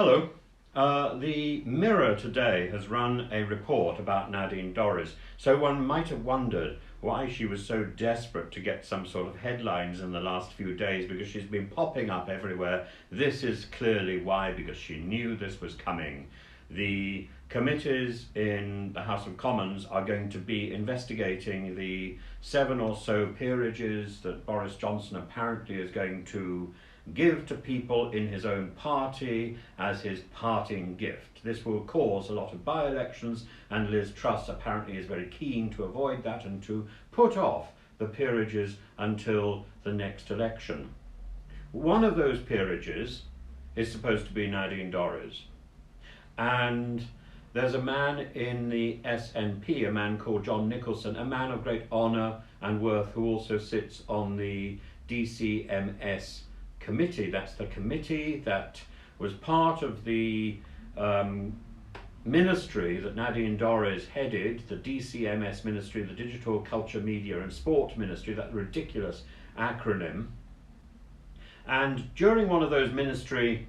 Hello. The Mirror today has run a report about Nadine Dorries, so one might have wondered why she was so desperate to get some sort of headlines in the last few days, because she's been popping up everywhere. This is clearly why, because she knew this was coming. The committees in the House of Commons are going to be investigating the 7 or so peerages that Boris Johnson apparently is going to give to people in his own party as his parting gift. This will cause a lot of by-elections, and Liz Truss apparently is very keen to avoid that and to put off the peerages until the next election. One of those peerages is supposed to be Nadine Dorries, and there's a man in the SNP, a man called John Nicholson, a man of great honour and worth, who also sits on the DCMS committee. That's the committee that was part of the ministry that Nadine Dorries headed, the DCMS ministry, the Digital Culture, Media and Sport Ministry, that ridiculous acronym. And during one of those ministry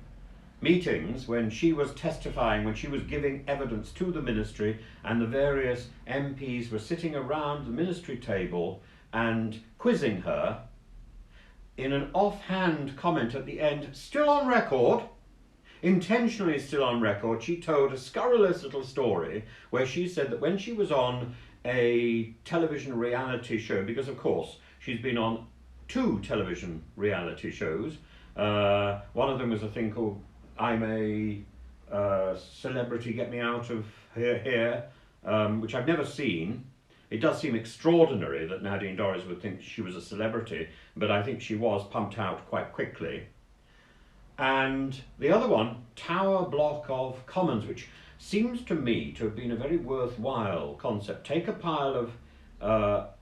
meetings, when she was testifying, when she was giving evidence to the ministry, and the various MPs were sitting around the ministry table and quizzing her, in an offhand comment at the end, still on record, intentionally still on record, she told a scurrilous little story where she said that when she was on a television reality show, because of course she's been on 2 television reality shows, one of them was a thing called I'm a Celebrity, Get Me Out of Here, which I've never seen. It does seem extraordinary that Nadine Dorries would think she was a celebrity, but I think she was pumped out quite quickly. And the other one, Tower Block of Commons, which seems to me to have been a very worthwhile concept. Take a pile of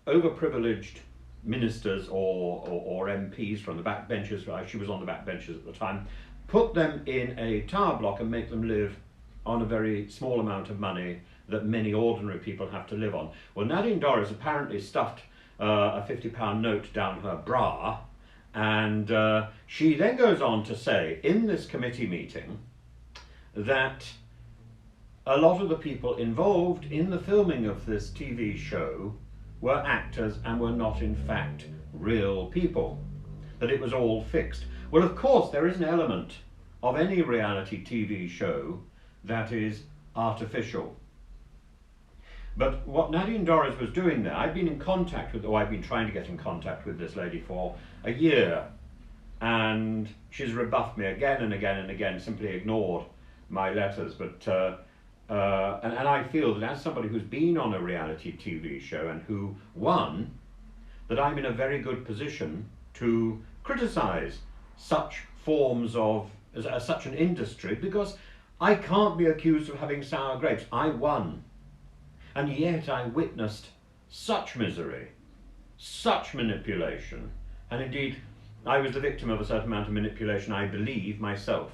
overprivileged ministers or MPs from the backbenches, she was on the backbenches at the time, put them in a tower block and make them live on a very small amount of money that many ordinary people have to live on. Well, Nadine Dorries apparently stuffed a £50 note down her bra, and she then goes on to say in this committee meeting that a lot of the people involved in the filming of this TV show were actors and were not in fact real people, that it was all fixed. Well, of course, there is an element of any reality TV show that is artificial. But what Nadine Dorries was doing there, I've been trying to get in contact with this lady for a year, and she's rebuffed me again and again and again, simply ignored my letters. But and I feel that as somebody who's been on a reality TV show and who won, that I'm in a very good position to criticise such forms of such an industry, because I can't be accused of having sour grapes. I won. And yet I witnessed such misery, such manipulation, and indeed I was the victim of a certain amount of manipulation, I believe, myself.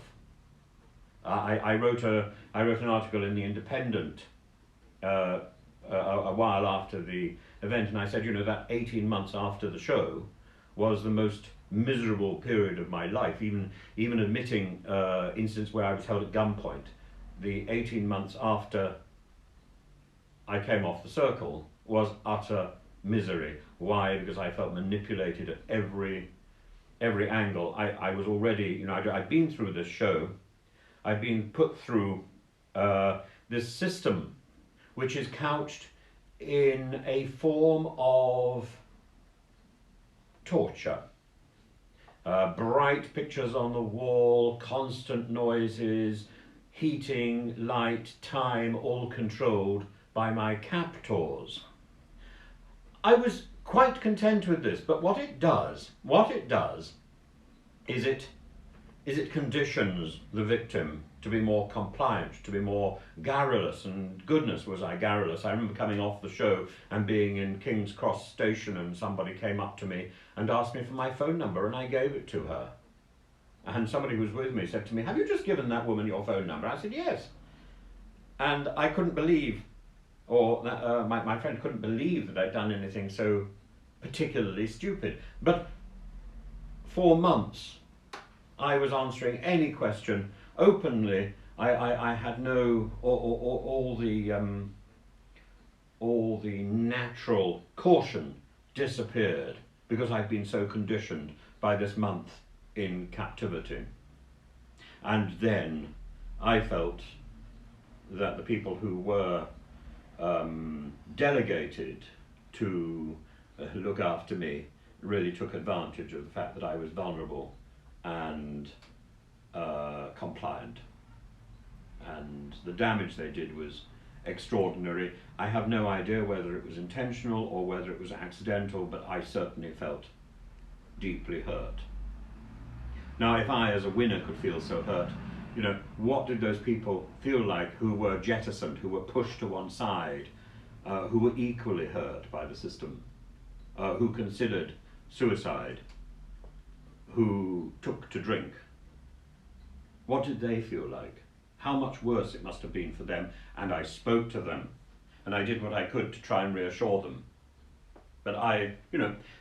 I wrote an article in The Independent a while after the event, and I said, that 18 months after the show was the most miserable period of my life, even admitting incidents where I was held at gunpoint. The 18 months after I came off the circle was utter misery. Why? Because I felt manipulated at every angle. I was already, I'd been through this show. I'd been put through this system, which is couched in a form of torture. Bright pictures on the wall, constant noises, heating, light, time, all controlled by my captors. I was quite content with this, but what it does is it conditions the victim to be more compliant, to be more garrulous, and goodness was I garrulous. I remember coming off the show and being in King's Cross station, and somebody came up to me and asked me for my phone number, and I gave it to her. And somebody who was with me said to me, "Have you just given that woman your phone number?" I said, "Yes." And I couldn't believe, or my friend couldn't believe that I'd done anything so particularly stupid. But for months I was answering any question openly, I had no, all the natural caution disappeared because I'd been so conditioned by this month in captivity. And then I felt that the people who were delegated to look after me really took advantage of the fact that I was vulnerable and compliant. And the damage they did was extraordinary. I have no idea whether it was intentional or whether it was accidental, but I certainly felt deeply hurt. Now, if I as a winner could feel so hurt, you know, what did those people feel like who were jettisoned, who were pushed to one side, who were equally hurt by the system, who considered suicide, who took to drink? What did they feel like? How much worse it must have been for them. And I spoke to them, and I did what I could to try and reassure them. But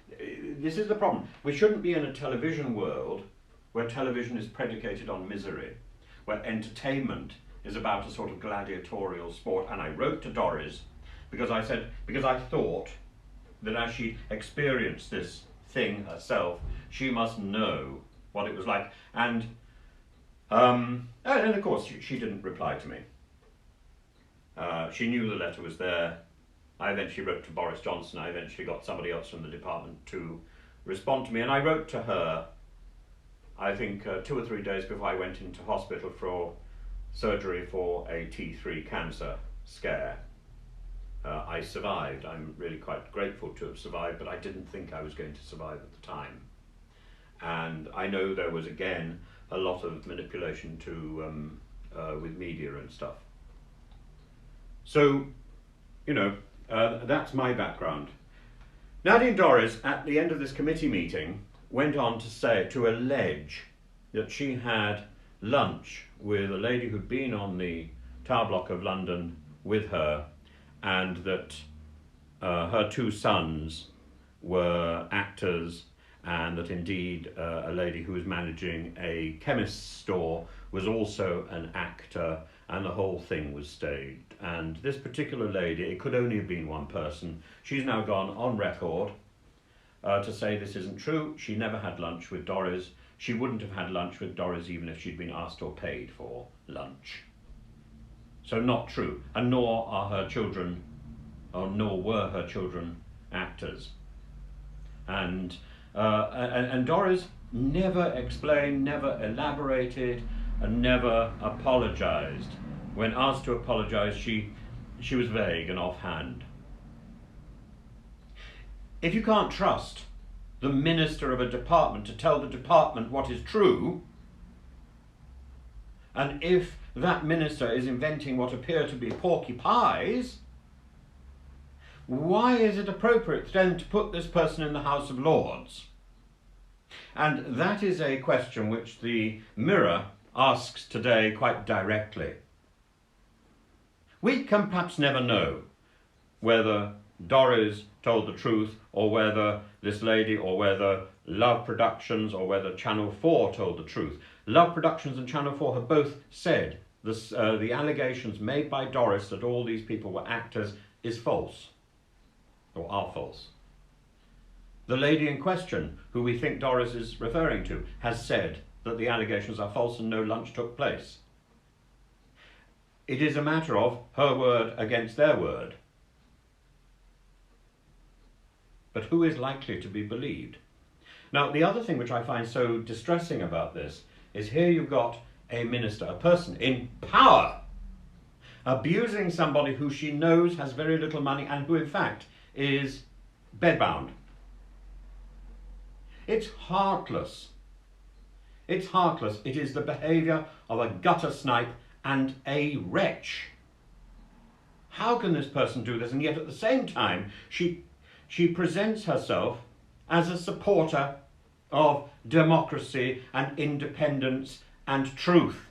this is the problem. We shouldn't be in a television world where television is predicated on misery, where entertainment is about a sort of gladiatorial sport. And I wrote to Doris because I thought that as she experienced this thing herself, she must know what it was like. And of course, she didn't reply to me. She knew the letter was there. I eventually wrote to Boris Johnson. I eventually got somebody else from the department to respond to me. And I wrote to her, I think 2 or 3 days before I went into hospital for surgery for a T3 cancer scare. I survived. I'm really quite grateful to have survived, but I didn't think I was going to survive at the time. And I know there was, again, a lot of manipulation with media and stuff. So, that's my background. Nadine Dorries, at the end of this committee meeting, went on to allege that she had lunch with a lady who'd been on the Tower Block of London with her, and that her 2 sons were actors, and that indeed a lady who was managing a chemist's store was also an actor, and the whole thing was staged. And this particular lady, it could only have been one person, she's now gone on record to say this isn't true. She never had lunch with Dorries. She wouldn't have had lunch with Dorries even if she'd been asked or paid for lunch. So not true, and nor were her children actors. And Dorries never explained, never elaborated, and never apologised. When asked to apologise, she was vague and offhand. If you can't trust the minister of a department to tell the department what is true, and if that minister is inventing what appear to be porky pies, why is it appropriate then to put this person in the House of Lords? And that is a question which the Mirror asks today quite directly. We can perhaps never know whether Dorries told the truth, or whether this lady, or whether Love Productions, or whether Channel 4 told the truth. Love Productions and Channel 4 have both said the allegations made by Dorries that all these people were actors is false, or are false. The lady in question, who we think Dorries is referring to, has said that the allegations are false and no lunch took place. It is a matter of her word against their word. But who is likely to be believed? Now, the other thing which I find so distressing about this is here you've got a minister, a person in power, abusing somebody who she knows has very little money and who in fact is bedbound. It's heartless. It's heartless. It is the behaviour of a gutter snipe and a wretch. How can this person do this? And yet at the same time, she presents herself as a supporter of democracy and independence and truth.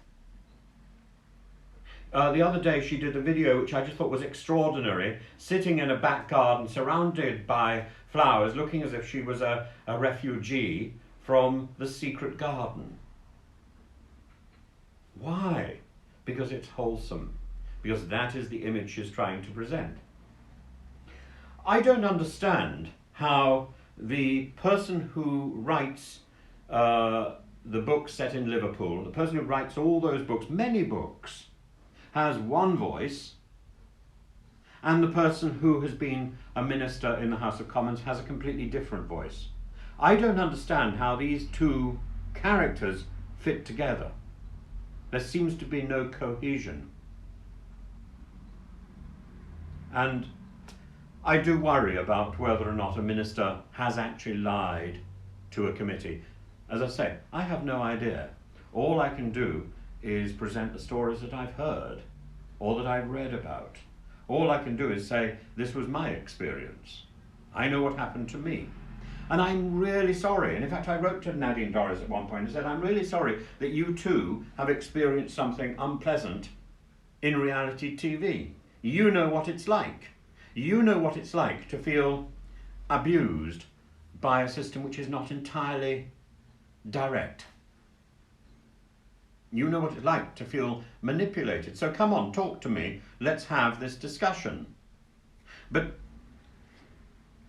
The other day she did a video which I just thought was extraordinary, sitting in a back garden surrounded by flowers, looking as if she was a refugee from the secret garden. Why? Because it's wholesome. Because that is the image she's trying to present. I don't understand how the person who writes the book set in Liverpool, the person who writes all those books, many books, has one voice, and the person who has been a minister in the House of Commons has a completely different voice. I don't understand how these two characters fit together. There seems to be no cohesion. And I do worry about whether or not a minister has actually lied to a committee. As I say, I have no idea. All I can do is present the stories that I've heard or that I've read about. All I can do is say, this was my experience. I know what happened to me. And I'm really sorry. And in fact, I wrote to Nadine Dorries at one point and said, I'm really sorry that you too have experienced something unpleasant in reality TV. You know what it's like. You know what it's like to feel abused by a system which is not entirely direct. You know what it's like to feel manipulated. So come on, talk to me. Let's have this discussion. But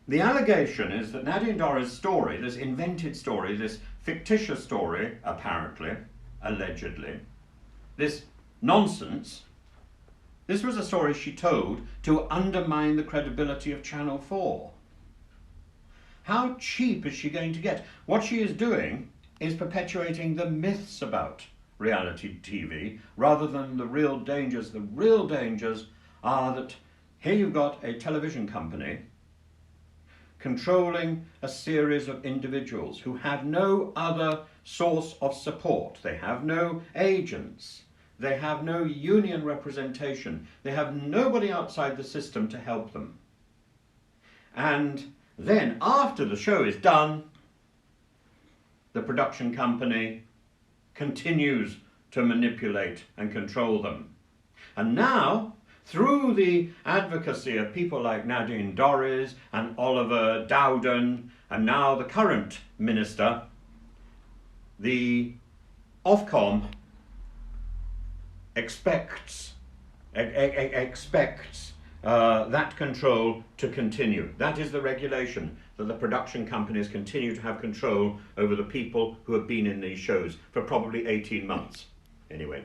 the allegation is that Nadine Dorries' story, this invented story, this fictitious story, apparently, allegedly, this nonsense, this was a story she told to undermine the credibility of Channel 4. How cheap is she going to get? What she is doing is perpetuating the myths about reality TV rather than the real dangers. The real dangers are that here you've got a television company controlling a series of individuals who have no other source of support. They have no agents. They have no union representation. They have nobody outside the system to help them. And then, after the show is done, the production company continues to manipulate and control them. And now, through the advocacy of people like Nadine Dorries and Oliver Dowden, and now the current minister, the Ofcom expects that control to continue. That is the regulation, that the production companies continue to have control over the people who have been in these shows for probably 18 months. Anyway.